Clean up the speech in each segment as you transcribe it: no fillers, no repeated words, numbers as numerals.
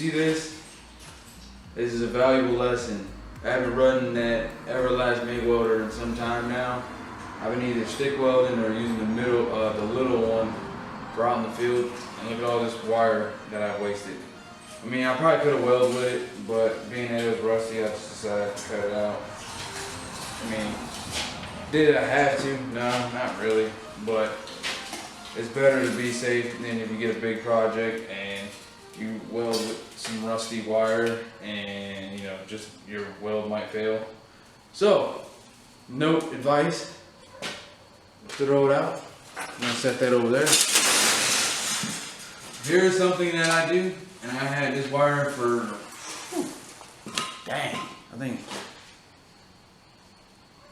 see this, this is a valuable lesson. I haven't run that Everlast MIG welder in some time now. I've been either stick welding or using the little one for out in the field. And look at all this wire that I wasted. I mean, I probably could have welded with it, but being that it was rusty, I just decided to cut it out. I mean, did I have to? No, not really, but it's better to be safe than if you get a big project and you weld with some rusty wire and you know, just your weld might fail. So, note, advice, throw it out. I'm gonna set that over there. Here's something that I do, and I had this wire for, dang, I think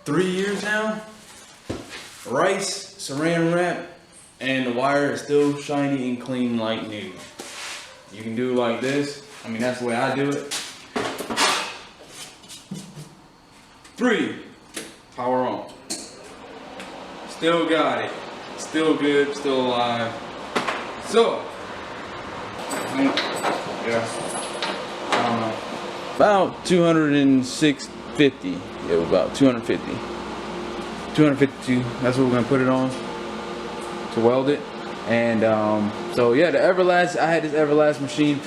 3 years now. Rice, saran wrap, and the wire is still shiny and clean like new. You can do it like this. I mean, that's the way I do it. 3, power on. Still got it. Still good, still alive. So, yeah, I don't know. About 206.50. Yeah, about 250. 252. That's what we're gonna put it on to weld it. And so yeah, the Everlast. I had this Everlast machine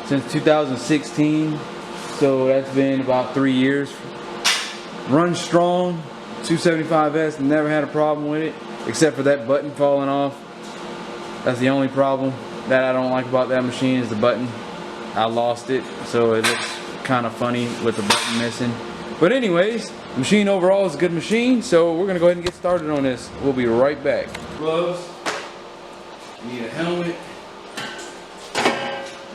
since 2016. So that's been about 3 years. Runs strong. 275S. Never had a problem with it, except for that button falling off. That's the only problem that I don't like about that machine is the button. I lost it, so it looks kind of funny with the button missing. But anyways, the machine overall is a good machine, so we're gonna go ahead and get started on this. We'll be right back. Gloves. You need a helmet.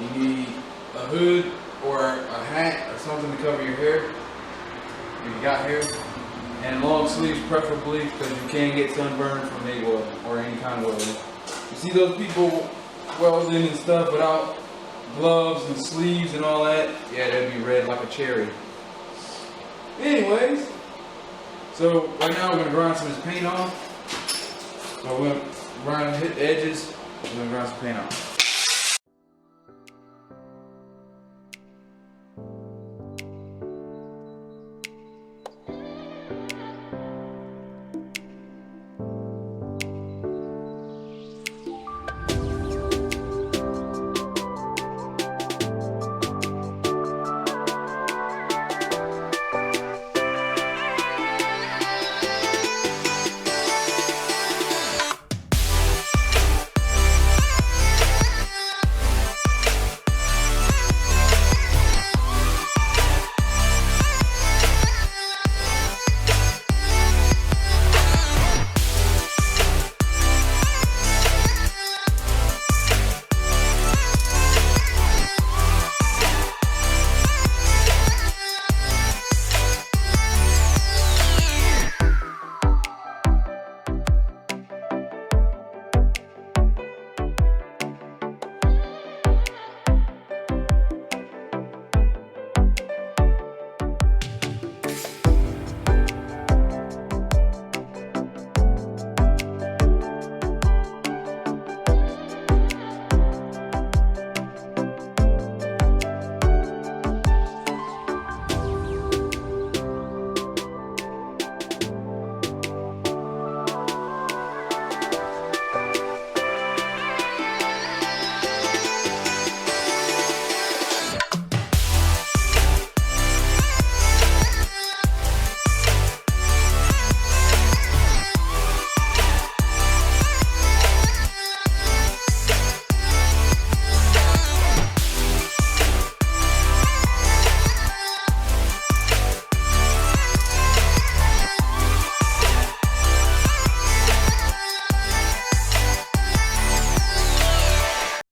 You need a hood or a hat or something to cover your hair if you got hair. And long sleeves preferably, because you can get sunburned from MIG welding or any kind of welding. You see those people welding and stuff without gloves and sleeves and all that? Yeah, they'd be red like a cherry. Anyways, so right now we're going to grind some of this paint off. So we're going to hit the edges, we're going to grind some paint off.